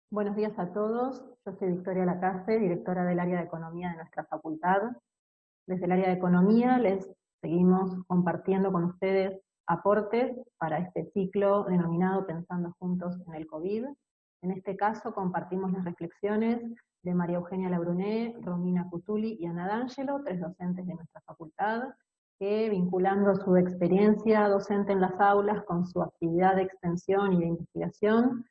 Buenos días a todos. Yo soy Victoria Lacase, directora del área de Economía de nuestra facultad. Desde el área de Economía les seguimos compartiendo con ustedes aportes para este ciclo denominado Pensando Juntos en el COVID. En este caso compartimos las reflexiones de María Eugenia Labruné, Romina Cutuli y Ana D'Angelo, tres docentes de nuestra facultad, que vinculando su experiencia docente en las aulas con su actividad de extensión y de investigación,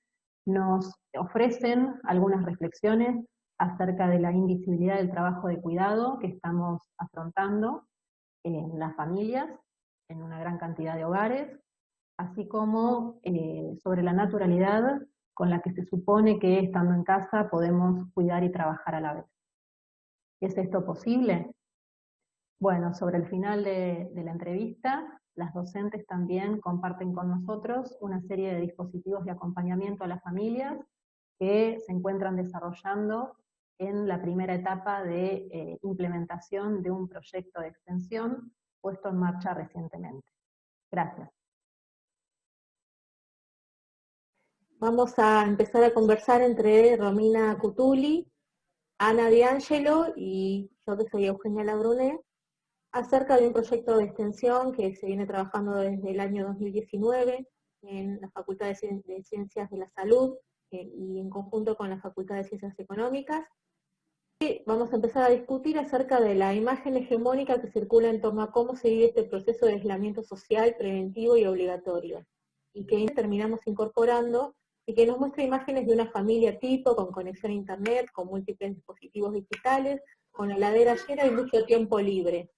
nos ofrecen algunas reflexiones acerca de la invisibilidad del trabajo de cuidado que estamos afrontando en las familias, en una gran cantidad de hogares, así como sobre la naturalidad con la que se supone que estando en casa podemos cuidar y trabajar a la vez. ¿Es esto posible? Bueno, sobre el final de la entrevista, las docentes también comparten con nosotros una serie de dispositivos de acompañamiento a las familias que se encuentran desarrollando en la primera etapa de implementación de un proyecto de extensión puesto en marcha recientemente. Gracias. Vamos a empezar a conversar entre Romina Cutuli, Ana D'Angelo y yo, que soy Eugenia Labruné, acerca de un proyecto de extensión que se viene trabajando desde el año 2019 en la Facultad de Ciencias de la Salud y en conjunto con la Facultad de Ciencias Económicas. Y vamos a empezar a discutir acerca de la imagen hegemónica que circula en torno a cómo se vive este proceso de aislamiento social preventivo y obligatorio, y que terminamos incorporando y que nos muestra imágenes de una familia tipo, con conexión a internet, con múltiples dispositivos digitales, con heladera llena y mucho tiempo libre.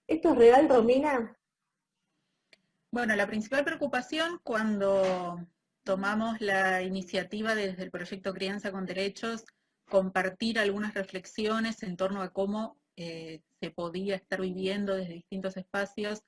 ¿Esto es real, Romina? Bueno, la principal preocupación cuando tomamos la iniciativa desde el proyecto Crianza con Derechos, compartir algunas reflexiones en torno a cómo se podía estar viviendo desde distintos espacios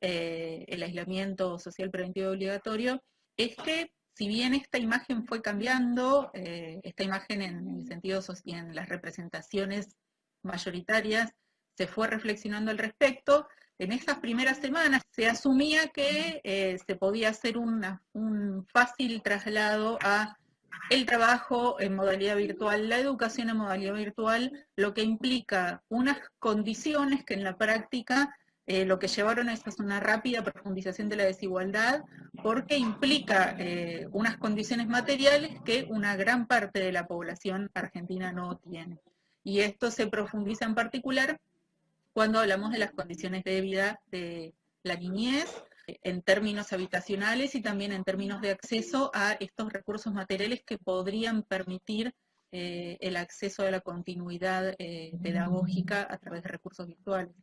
el aislamiento social preventivo obligatorio, es que si bien esta imagen fue cambiando, esta imagen en el sentido y en las representaciones mayoritarias, se fue reflexionando al respecto. En estas primeras semanas se asumía que se podía hacer un fácil traslado a el trabajo en modalidad virtual, la educación en modalidad virtual, lo que implica unas condiciones que en la práctica lo que llevaron a eso es una rápida profundización de la desigualdad, porque implica unas condiciones materiales que una gran parte de la población argentina no tiene. Y esto se profundiza en particular cuando hablamos de las condiciones de vida de la niñez, en términos habitacionales y también en términos de acceso a estos recursos materiales que podrían permitir el acceso a la continuidad pedagógica a través de recursos virtuales.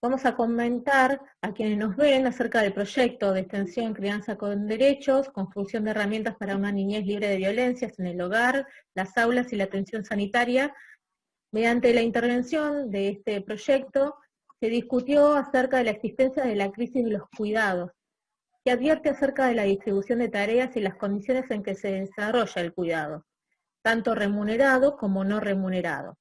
Vamos a comentar a quienes nos ven acerca del proyecto de extensión Crianza con Derechos, construcción de herramientas para una niñez libre de violencias en el hogar, las aulas y la atención sanitaria. Mediante la intervención de este proyecto, se discutió acerca de la existencia de la crisis de los cuidados, que advierte acerca de la distribución de tareas y las condiciones en que se desarrolla el cuidado, tanto remunerado como no remunerado,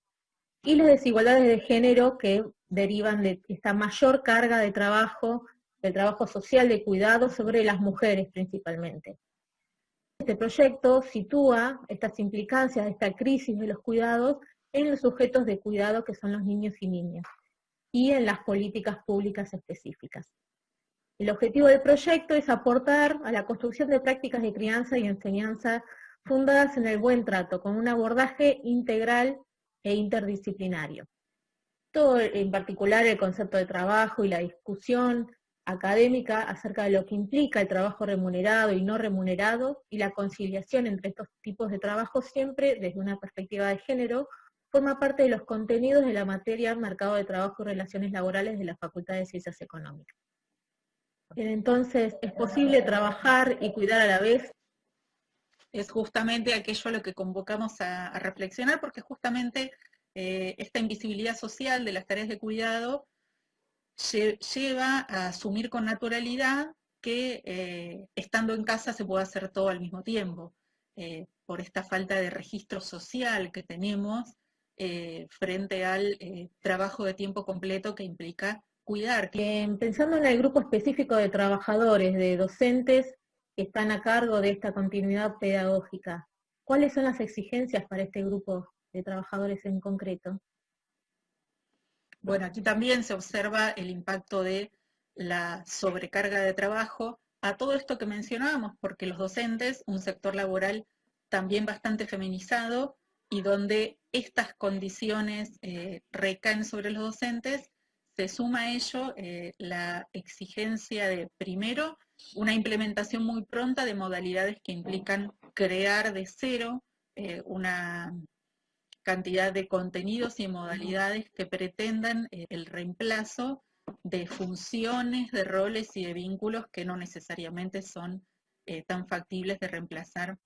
y las desigualdades de género que derivan de esta mayor carga de trabajo, del trabajo social de cuidado sobre las mujeres principalmente. Este proyecto sitúa estas implicancias de esta crisis de los cuidados en los sujetos de cuidado que son los niños y niñas, y en las políticas públicas específicas. El objetivo del proyecto es aportar a la construcción de prácticas de crianza y enseñanza fundadas en el buen trato, con un abordaje integral e interdisciplinario. Todo en particular el concepto de trabajo y la discusión académica acerca de lo que implica el trabajo remunerado y no remunerado, y la conciliación entre estos tipos de trabajo siempre desde una perspectiva de género, forma parte de los contenidos de la materia Mercado de Trabajo y Relaciones Laborales de la Facultad de Ciencias Económicas. Entonces, ¿es posible trabajar y cuidar a la vez? Es justamente aquello a lo que convocamos a reflexionar, porque justamente esta invisibilidad social de las tareas de cuidado lleva a asumir con naturalidad que estando en casa se puede hacer todo al mismo tiempo, por esta falta de registro social que tenemos frente al trabajo de tiempo completo que implica cuidar. Pensando en el grupo específico de trabajadores, de docentes que están a cargo de esta continuidad pedagógica, ¿Cuáles son las exigencias para este grupo de trabajadores en concreto? Bueno, aquí también se observa el impacto de la sobrecarga de trabajo a todo esto que mencionábamos, porque los docentes, un sector laboral también bastante feminizado y donde estas condiciones recaen sobre los docentes, se suma a ello la exigencia de, primero, una implementación muy pronta de modalidades que implican crear de cero una cantidad de contenidos y modalidades que pretendan el reemplazo de funciones, de roles y de vínculos que no necesariamente son tan factibles de reemplazar.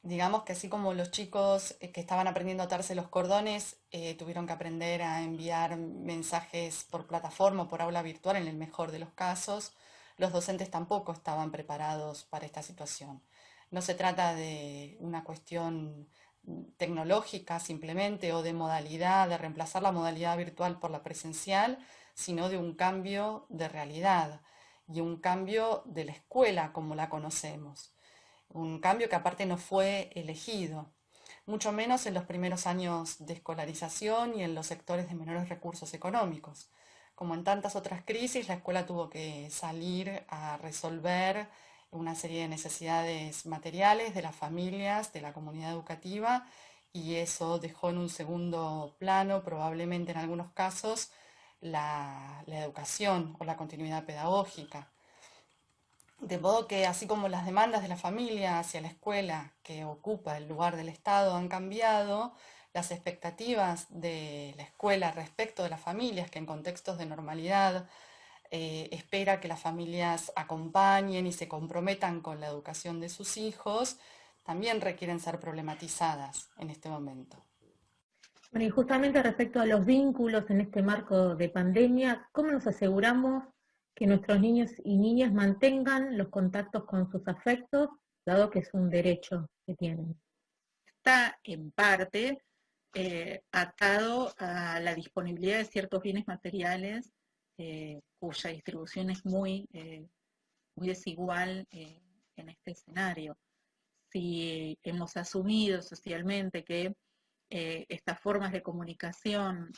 Digamos que así como los chicos que estaban aprendiendo a atarse los cordones tuvieron que aprender a enviar mensajes por plataforma o por aula virtual en el mejor de los casos, los docentes tampoco estaban preparados para esta situación. No se trata de una cuestión tecnológica simplemente o de modalidad, de reemplazar la modalidad virtual por la presencial, sino de un cambio de realidad y un cambio de la escuela como la conocemos. Un cambio que aparte no fue elegido, mucho menos en los primeros años de escolarización y en los sectores de menores recursos económicos. Como en tantas otras crisis, la escuela tuvo que salir a resolver una serie de necesidades materiales de las familias, de la comunidad educativa, y eso dejó en un segundo plano, probablemente en algunos casos, la educación o la continuidad pedagógica. De modo que así como las demandas de la familia hacia la escuela, que ocupa el lugar del Estado, han cambiado, las expectativas de la escuela respecto de las familias, que en contextos de normalidad espera que las familias acompañen y se comprometan con la educación de sus hijos, también requieren ser problematizadas en este momento. Bueno, y justamente respecto a los vínculos en este marco de pandemia, ¿cómo nos aseguramos que nuestros niños y niñas mantengan los contactos con sus afectos, dado que es un derecho que tienen? Está en parte atado a la disponibilidad de ciertos bienes materiales cuya distribución es muy desigual en este escenario. Si hemos asumido socialmente que estas formas de comunicación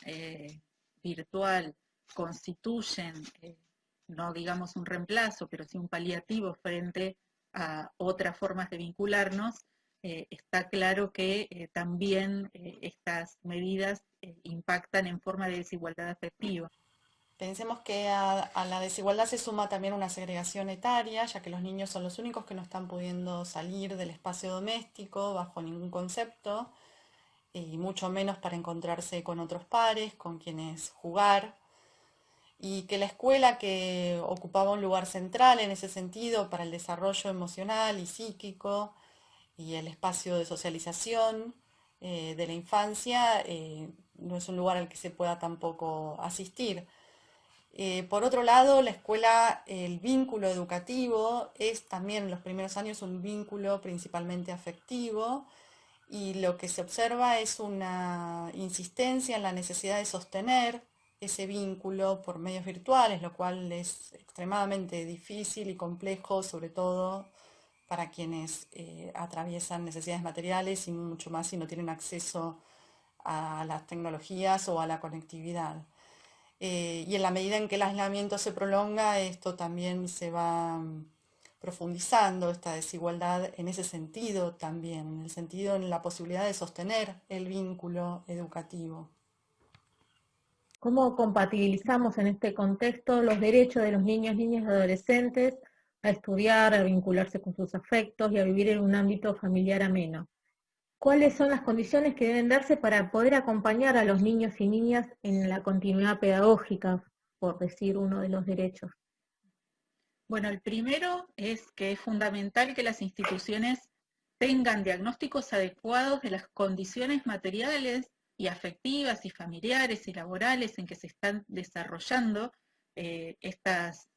virtual constituyen, no digamos un reemplazo, pero sí un paliativo frente a otras formas de vincularnos, está claro que también estas medidas impactan en forma de desigualdad afectiva. Pensemos que a la desigualdad se suma también una segregación etaria, ya que los niños son los únicos que no están pudiendo salir del espacio doméstico bajo ningún concepto, y mucho menos para encontrarse con otros pares, con quienes jugar, y que la escuela, que ocupaba un lugar central en ese sentido para el desarrollo emocional y psíquico y el espacio de socialización de la infancia, no es un lugar al que se pueda tampoco asistir. Por otro lado, la escuela, el vínculo educativo es también en los primeros años un vínculo principalmente afectivo, y lo que se observa es una insistencia en la necesidad de sostener ese vínculo por medios virtuales, lo cual es extremadamente difícil y complejo, sobre todo para quienes atraviesan necesidades materiales y mucho más si no tienen acceso a las tecnologías o a la conectividad. Y en la medida en que el aislamiento se prolonga, esto también se va profundizando, esta desigualdad en ese sentido también, en el sentido en la posibilidad de sostener el vínculo educativo. ¿Cómo compatibilizamos en este contexto los derechos de los niños, niñas y adolescentes a estudiar, a vincularse con sus afectos y a vivir en un ámbito familiar ameno? ¿Cuáles son las condiciones que deben darse para poder acompañar a los niños y niñas en la continuidad pedagógica, por decir uno de los derechos? Bueno, el primero es que es fundamental que las instituciones tengan diagnósticos adecuados de las condiciones materiales y afectivas y familiares y laborales en que se están desarrollando estas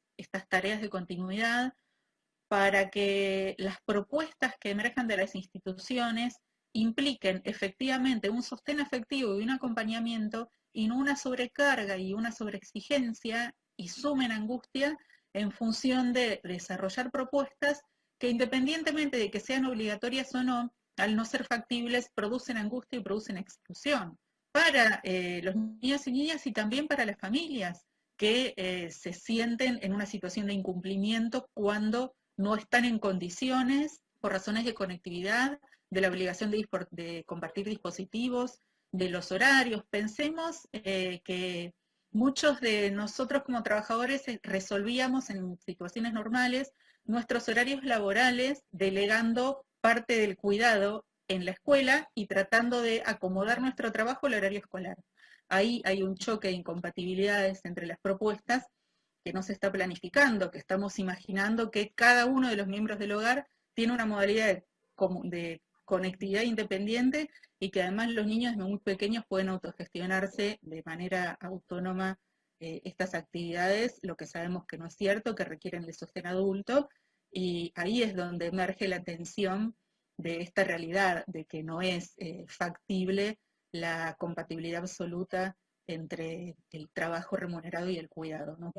tareas de continuidad, para que las propuestas que emerjan de las instituciones impliquen efectivamente un sostén afectivo y un acompañamiento, y no una sobrecarga y una sobreexigencia, y sumen angustia en función de desarrollar propuestas que, independientemente de que sean obligatorias o no, al no ser factibles, producen angustia y producen exclusión para los niños y niñas y también para las familias que se sienten en una situación de incumplimiento cuando no están en condiciones, por razones de conectividad, de la obligación de compartir dispositivos, de los horarios. Pensemos que muchos de nosotros como trabajadores resolvíamos en situaciones normales nuestros horarios laborales delegando parte del cuidado en la escuela y tratando de acomodar nuestro trabajo al horario escolar. Ahí hay un choque de incompatibilidades entre las propuestas que no se está planificando, que estamos imaginando que cada uno de los miembros del hogar tiene una modalidad de conectividad independiente y que además los niños desde muy pequeños pueden autogestionarse de manera autónoma estas actividades, lo que sabemos que no es cierto, que requieren de sostén adulto, y ahí es donde emerge la tensión de esta realidad, de que no es factible la compatibilidad absoluta entre el trabajo remunerado y el cuidado, ¿no?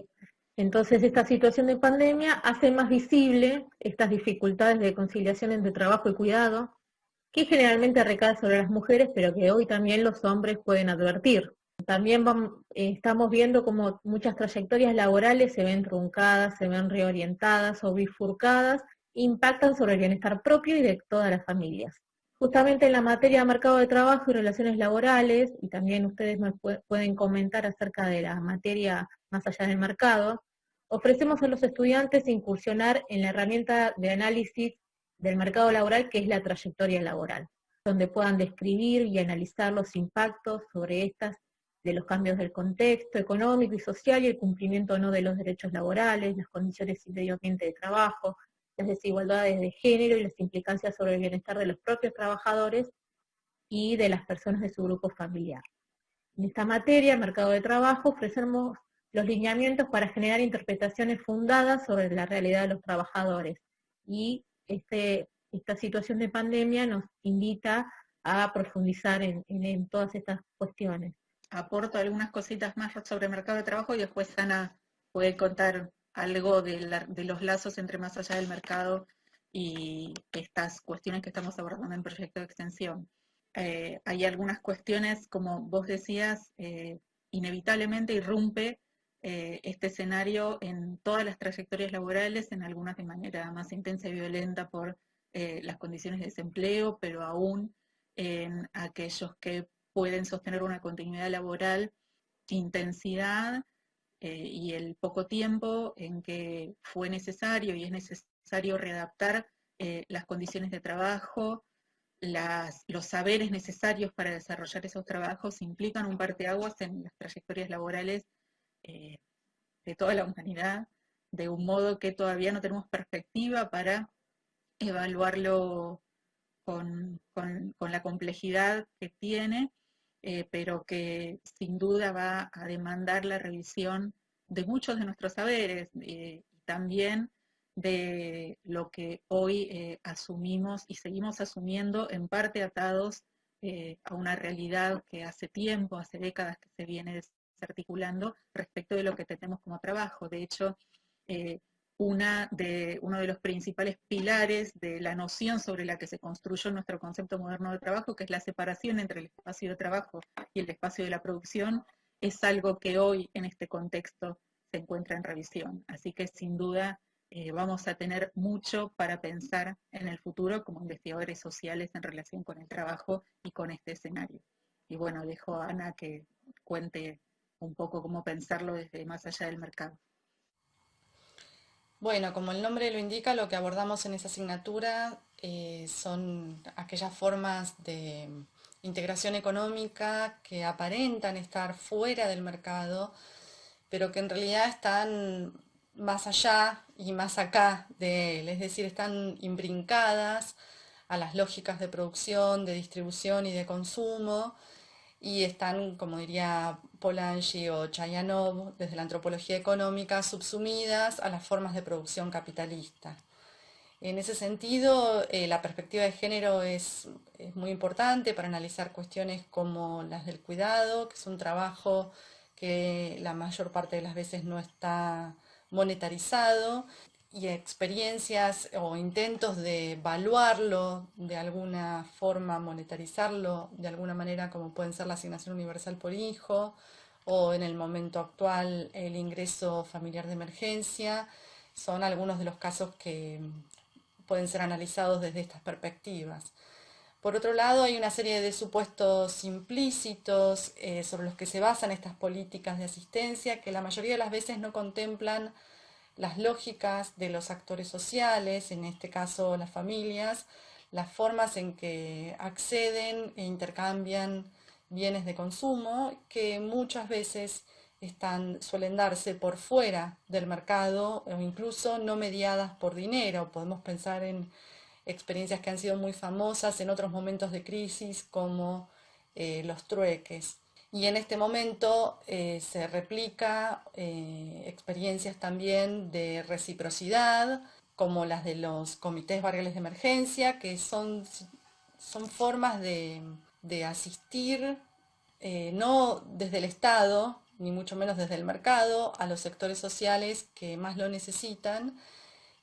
Entonces, esta situación de pandemia hace más visible estas dificultades de conciliación entre trabajo y cuidado, que generalmente recae sobre las mujeres, pero que hoy también los hombres pueden advertir. También estamos viendo como muchas trayectorias laborales se ven truncadas, se ven reorientadas o bifurcadas, impactan sobre el bienestar propio y de todas las familias. Justamente en la materia de mercado de trabajo y relaciones laborales, y también ustedes me pueden comentar acerca de la materia más allá del mercado, ofrecemos a los estudiantes incursionar en la herramienta de análisis del mercado laboral, que es la trayectoria laboral, donde puedan describir y analizar los impactos sobre estas de los cambios del contexto económico y social y el cumplimiento o no de los derechos laborales, las condiciones y medio ambiente de trabajo, las desigualdades de género y las implicancias sobre el bienestar de los propios trabajadores y de las personas de su grupo familiar. En esta materia, mercado de trabajo, ofrecemos los lineamientos para generar interpretaciones fundadas sobre la realidad de los trabajadores. Y esta situación de pandemia nos invita a profundizar en todas estas cuestiones. Aporto algunas cositas más sobre el mercado de trabajo y después Ana puede contar algo de los lazos entre más allá del mercado y estas cuestiones que estamos abordando en el proyecto de extensión. Hay algunas cuestiones, como vos decías, inevitablemente irrumpe este escenario en todas las trayectorias laborales, en algunas de manera más intensa y violenta por las condiciones de desempleo, pero aún en aquellos que pueden sostener una continuidad laboral, intensidad y el poco tiempo en que fue necesario y es necesario readaptar las condiciones de trabajo, los saberes necesarios para desarrollar esos trabajos implican un parteaguas en las trayectorias laborales de toda la humanidad, de un modo que todavía no tenemos perspectiva para evaluarlo con la complejidad que tiene, pero que sin duda va a demandar la revisión de muchos de nuestros saberes, y también de lo que hoy asumimos y seguimos asumiendo en parte atados a una realidad que hace tiempo, hace décadas que se viene desarticulando respecto de lo que tenemos como trabajo. De hecho, uno de los principales pilares de la noción sobre la que se construyó nuestro concepto moderno de trabajo, que es la separación entre el espacio de trabajo y el espacio de la producción, es algo que hoy en este contexto se encuentra en revisión. Así que sin duda vamos a tener mucho para pensar en el futuro como investigadores sociales en relación con el trabajo y con este escenario. Y bueno, dejo a Ana que cuente un poco cómo pensarlo desde más allá del mercado. Bueno, como el nombre lo indica, lo que abordamos en esa asignatura son aquellas formas de integración económica que aparentan estar fuera del mercado, pero que en realidad están más allá y más acá de él, es decir, están imbrincadas a las lógicas de producción, de distribución y de consumo, y están, como diría Polanyi o Chayanov, desde la antropología económica, subsumidas a las formas de producción capitalista. En ese sentido, la perspectiva de género es muy importante para analizar cuestiones como las del cuidado, que es un trabajo que la mayor parte de las veces no está monetarizado, y experiencias o intentos de evaluarlo de alguna forma, monetarizarlo de alguna manera, como pueden ser la asignación universal por hijo o en el momento actual el ingreso familiar de emergencia, son algunos de los casos que pueden ser analizados desde estas perspectivas. Por otro lado, hay una serie de supuestos implícitos sobre los que se basan estas políticas de asistencia que la mayoría de las veces no contemplan las lógicas de los actores sociales, en este caso las familias, las formas en que acceden e intercambian bienes de consumo que muchas veces suelen darse por fuera del mercado o incluso no mediadas por dinero. Podemos pensar en experiencias que han sido muy famosas en otros momentos de crisis como los trueques. Y en este momento se replica experiencias también de reciprocidad, como las de los comités barriales de emergencia, que son formas de asistir, no desde el Estado, ni mucho menos desde el mercado, a los sectores sociales que más lo necesitan,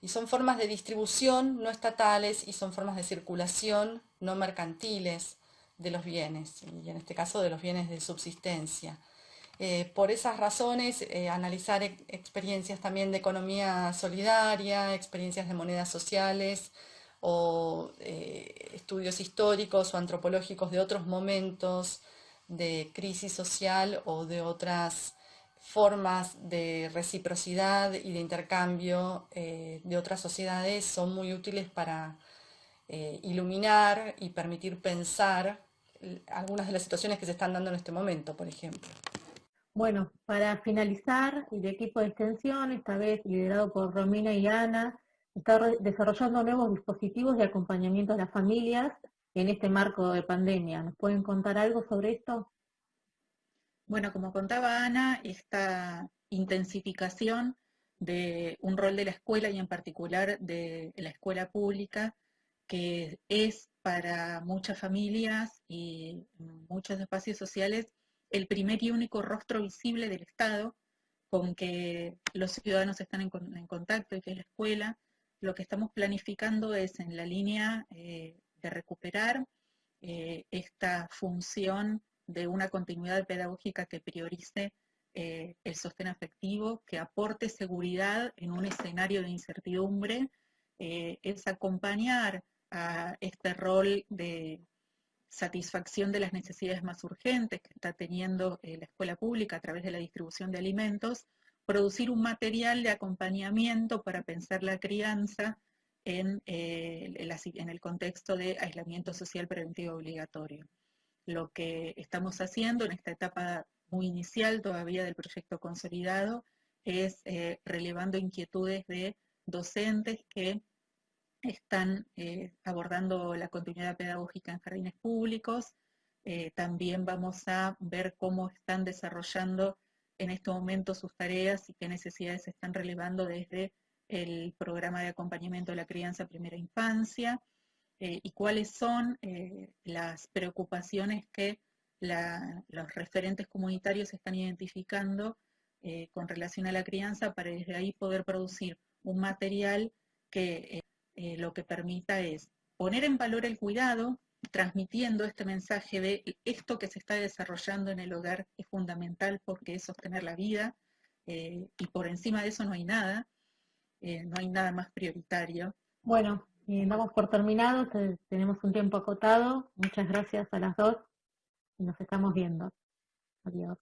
y son formas de distribución no estatales y son formas de circulación no mercantiles de los bienes, y en este caso de los bienes de subsistencia. Por esas razones, analizar experiencias también de economía solidaria, experiencias de monedas sociales o estudios históricos o antropológicos de otros momentos de crisis social o de otras formas de reciprocidad y de intercambio de otras sociedades son muy útiles para iluminar y permitir pensar algunas de las situaciones que se están dando en este momento, por ejemplo. Bueno, para finalizar, el equipo de extensión, esta vez liderado por Romina y Ana, está desarrollando nuevos dispositivos de acompañamiento a las familias en este marco de pandemia. ¿Nos pueden contar algo sobre esto? Bueno, como contaba Ana, esta intensificación de un rol de la escuela y en particular de la escuela pública, que es para muchas familias y muchos espacios sociales el primer y único rostro visible del Estado con que los ciudadanos están en contacto y que es la escuela. Lo que estamos planificando es en la línea de recuperar esta función de una continuidad pedagógica que priorice el sostén afectivo, que aporte seguridad en un escenario de incertidumbre, es acompañar a este rol de satisfacción de las necesidades más urgentes que está teniendo la escuela pública a través de la distribución de alimentos, producir un material de acompañamiento para pensar la crianza en el contexto de aislamiento social preventivo obligatorio. Lo que estamos haciendo en esta etapa muy inicial todavía del proyecto consolidado es relevando inquietudes de docentes que están abordando la continuidad pedagógica en jardines públicos. También vamos a ver cómo están desarrollando en este momento sus tareas y qué necesidades se están relevando desde el programa de acompañamiento de la crianza a primera infancia y cuáles son las preocupaciones que los referentes comunitarios están identificando con relación a la crianza para desde ahí poder producir un material que lo que permita es poner en valor el cuidado, transmitiendo este mensaje de esto que se está desarrollando en el hogar es fundamental porque es sostener la vida y por encima de eso no hay nada más prioritario. Bueno, damos por terminado, tenemos un tiempo acotado. Muchas gracias a las dos y nos estamos viendo. Adiós.